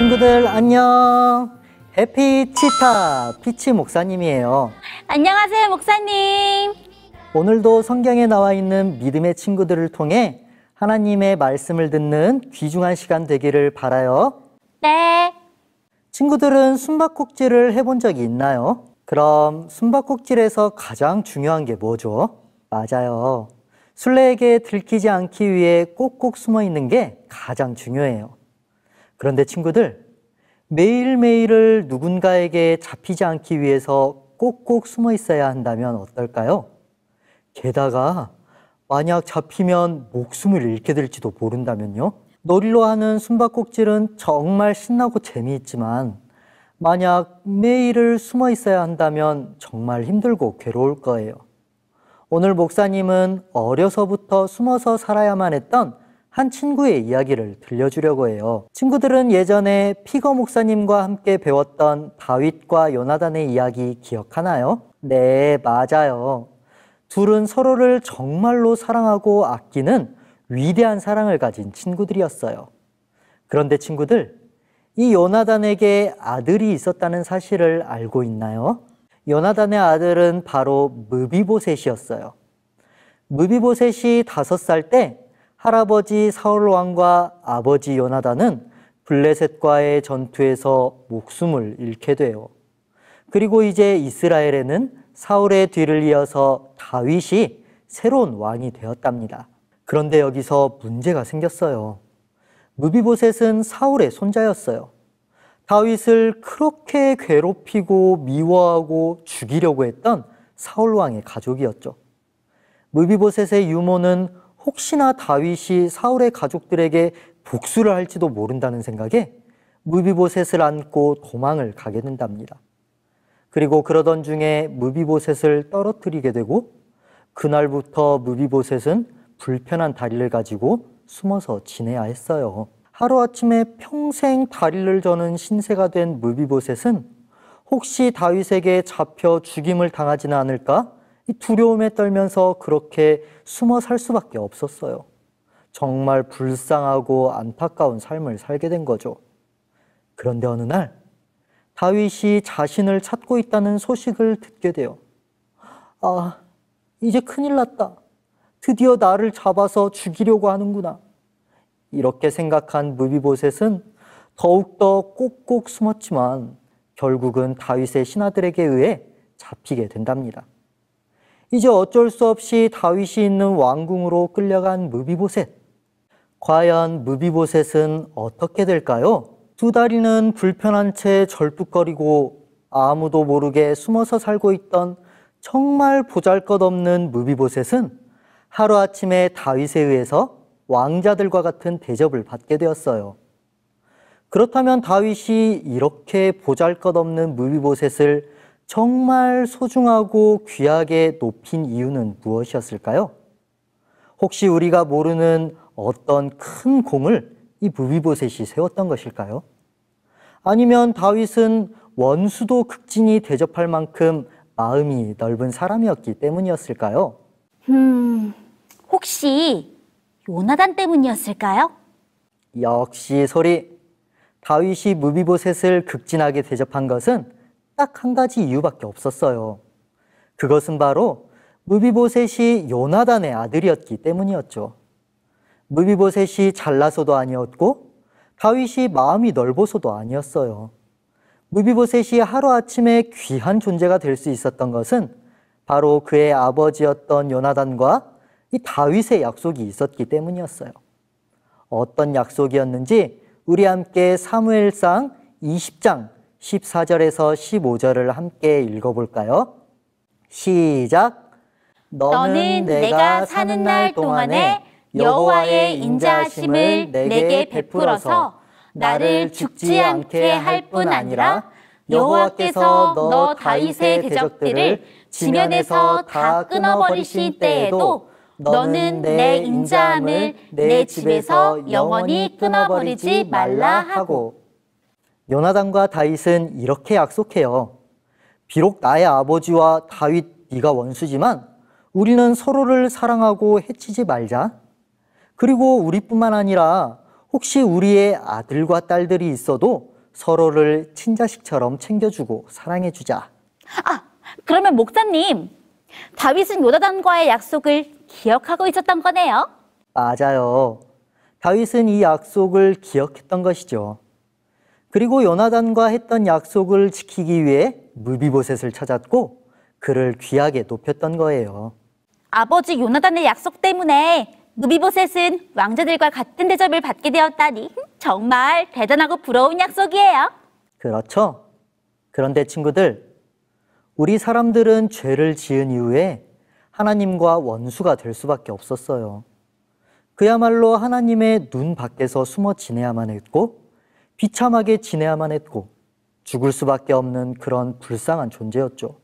친구들 안녕. 해피 치타 피치 목사님이에요. 안녕하세요, 목사님. 오늘도 성경에 나와 있는 믿음의 친구들을 통해 하나님의 말씀을 듣는 귀중한 시간 되기를 바라요. 네. 친구들은 숨바꼭질을 해본 적이 있나요? 그럼 숨바꼭질에서 가장 중요한 게 뭐죠? 맞아요. 술래에게 들키지 않기 위해 꼭꼭 숨어 있는 게 가장 중요해요. 그런데 친구들, 매일매일을 누군가에게 잡히지 않기 위해서 꼭꼭 숨어 있어야 한다면 어떨까요? 게다가 만약 잡히면 목숨을 잃게 될지도 모른다면요? 놀이로 하는 숨바꼭질은 정말 신나고 재미있지만 만약 매일을 숨어 있어야 한다면 정말 힘들고 괴로울 거예요. 오늘 목사님은 어려서부터 숨어서 살아야만 했던 한 친구의 이야기를 들려주려고 해요. 친구들은 예전에 피거 목사님과 함께 배웠던 다윗과 요나단의 이야기 기억하나요? 네, 맞아요. 둘은 서로를 정말로 사랑하고 아끼는 위대한 사랑을 가진 친구들이었어요. 그런데 친구들, 이 요나단에게 아들이 있었다는 사실을 알고 있나요? 요나단의 아들은 바로 무비보셋이었어요. 무비보셋이 5살 때 할아버지 사울 왕과 아버지 요나단은 블레셋과의 전투에서 목숨을 잃게 돼요. 그리고 이제 이스라엘에는 사울의 뒤를 이어서 다윗이 새로운 왕이 되었답니다. 그런데 여기서 문제가 생겼어요. 무비보셋은 사울의 손자였어요. 다윗을 그렇게 괴롭히고 미워하고 죽이려고 했던 사울 왕의 가족이었죠. 무비보셋의 유모는 혹시나 다윗이 사울의 가족들에게 복수를 할지도 모른다는 생각에 무비보셋을 안고 도망을 가게 된답니다. 그리고 그러던 중에 무비보셋을 떨어뜨리게 되고 그날부터 무비보셋은 불편한 다리를 가지고 숨어서 지내야 했어요. 하루아침에 평생 다리를 저는 신세가 된 무비보셋은 혹시 다윗에게 잡혀 죽임을 당하지는 않을까? 이 두려움에 떨면서 그렇게 숨어 살 수밖에 없었어요. 정말 불쌍하고 안타까운 삶을 살게 된 거죠. 그런데 어느 날 다윗이 자신을 찾고 있다는 소식을 듣게 돼요. 아, 이제 큰일 났다. 드디어 나를 잡아서 죽이려고 하는구나. 이렇게 생각한 무비보셋은 더욱더 꼭꼭 숨었지만 결국은 다윗의 신하들에게 의해 잡히게 된답니다. 이제 어쩔 수 없이 다윗이 있는 왕궁으로 끌려간 무비보셋. 과연 무비보셋은 어떻게 될까요? 2다리는 불편한 채 절뚝거리고 아무도 모르게 숨어서 살고 있던 정말 보잘것없는 무비보셋은 하루아침에 다윗에 의해서 왕자들과 같은 대접을 받게 되었어요. 그렇다면 다윗이 이렇게 보잘것없는 무비보셋을 정말 소중하고 귀하게 높인 이유는 무엇이었을까요? 혹시 우리가 모르는 어떤 큰 공을 이 무비보셋이 세웠던 것일까요? 아니면 다윗은 원수도 극진히 대접할 만큼 마음이 넓은 사람이었기 때문이었을까요? 혹시 요나단 때문이었을까요? 역시 소리. 다윗이 무비보셋을 극진하게 대접한 것은 딱 한 가지 이유밖에 없었어요. 그것은 바로 무비보셋이 요나단의 아들이었기 때문이었죠. 무비보셋이 잘나서도 아니었고 다윗이 마음이 넓어서도 아니었어요. 무비보셋이 하루아침에 귀한 존재가 될 수 있었던 것은 바로 그의 아버지였던 요나단과 이 다윗의 약속이 있었기 때문이었어요. 어떤 약속이었는지 우리 함께 사무엘상 20장 14절에서 15절을 함께 읽어볼까요? 시작! 너는 내가 사는 날 동안에 여호와의 인자하심을 내게 베풀어서 나를 죽지 않게 할 뿐 아니라 여호와께서 너 다윗의 대적들을 지면에서 다 끊어버리신 때에도 너는 내 인자함을 내 집에서 영원히 끊어버리지 말라 하고. 요나단과 다윗은 이렇게 약속해요. 비록 나의 아버지와 다윗 네가 원수지만 우리는 서로를 사랑하고 해치지 말자. 그리고 우리뿐만 아니라 혹시 우리의 아들과 딸들이 있어도 서로를 친자식처럼 챙겨주고 사랑해주자. 아, 그러면 목사님, 다윗은 요나단과의 약속을 기억하고 있었던 거네요? 맞아요. 다윗은 이 약속을 기억했던 것이죠. 그리고 요나단과 했던 약속을 지키기 위해 무비보셋을 찾았고 그를 귀하게 높였던 거예요. 아버지 요나단의 약속 때문에 무비보셋은 왕자들과 같은 대접을 받게 되었다니 정말 대단하고 부러운 약속이에요. 그렇죠? 그런데 친구들, 우리 사람들은 죄를 지은 이후에 하나님과 원수가 될 수밖에 없었어요. 그야말로 하나님의 눈 밖에서 숨어 지내야만 했고 비참하게 지내야만 했고 죽을 수밖에 없는 그런 불쌍한 존재였죠.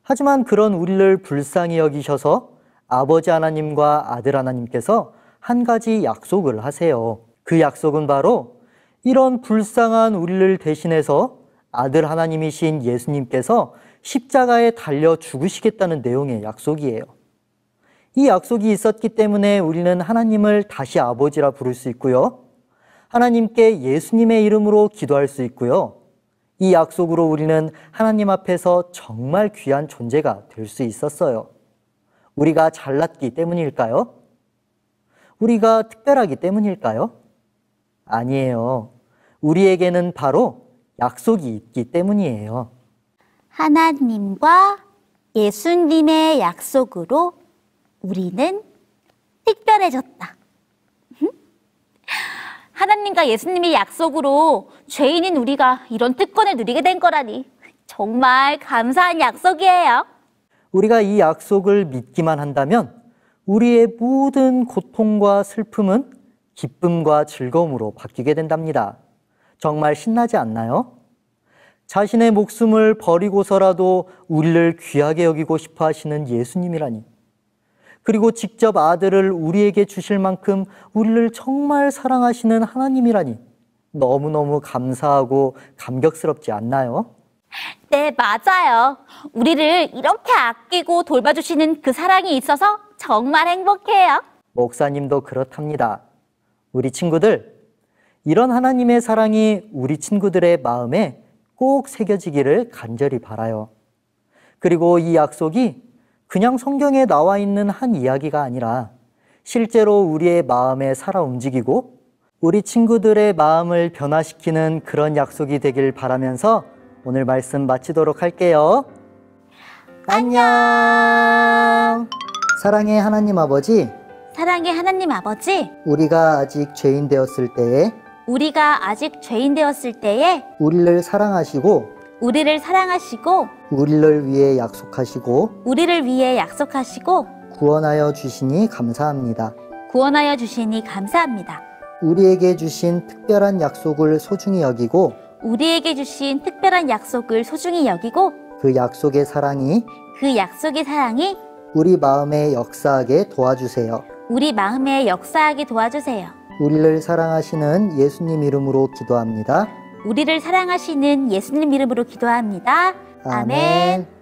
하지만 그런 우리를 불쌍히 여기셔서 아버지 하나님과 아들 하나님께서 한 가지 약속을 하세요. 그 약속은 바로 이런 불쌍한 우리를 대신해서 아들 하나님이신 예수님께서 십자가에 달려 죽으시겠다는 내용의 약속이에요. 이 약속이 있었기 때문에 우리는 하나님을 다시 아버지라 부를 수 있고요. 하나님께 예수님의 이름으로 기도할 수 있고요. 이 약속으로 우리는 하나님 앞에서 정말 귀한 존재가 될 수 있었어요. 우리가 잘났기 때문일까요? 우리가 특별하기 때문일까요? 아니에요. 우리에게는 바로 약속이 있기 때문이에요. 하나님과 예수님의 약속으로 우리는 특별해졌다. 하나님과 예수님의 약속으로 죄인인 우리가 이런 특권을 누리게 된 거라니 정말 감사한 약속이에요. 우리가 이 약속을 믿기만 한다면 우리의 모든 고통과 슬픔은 기쁨과 즐거움으로 바뀌게 된답니다. 정말 신나지 않나요? 자신의 목숨을 버리고서라도 우리를 귀하게 여기고 싶어 하시는 예수님이라니. 그리고 직접 아들을 우리에게 주실 만큼 우리를 정말 사랑하시는 하나님이라니. 너무너무 감사하고 감격스럽지 않나요? 네, 맞아요. 우리를 이렇게 아끼고 돌봐주시는 그 사랑이 있어서 정말 행복해요. 목사님도 그렇답니다. 우리 친구들, 이런 하나님의 사랑이 우리 친구들의 마음에 꼭 새겨지기를 간절히 바라요. 그리고 이 약속이 그냥 성경에 나와 있는 한 이야기가 아니라 실제로 우리의 마음에 살아 움직이고 우리 친구들의 마음을 변화시키는 그런 약속이 되길 바라면서 오늘 말씀 마치도록 할게요. 안녕! 사랑의 하나님 아버지, 사랑의 하나님 아버지, 우리가 아직 죄인 되었을 때에 우리를 사랑하시고 우리를 사랑하시고 우리를 위해 약속하시고 구원하여 주시니 감사합니다. 우리에게 주신 특별한 약속을 소중히 여기고 그 약속의 사랑이 우리 마음에 역사하게 도와주세요. 우리를 사랑하시는 예수님 이름으로 기도합니다. 아멘.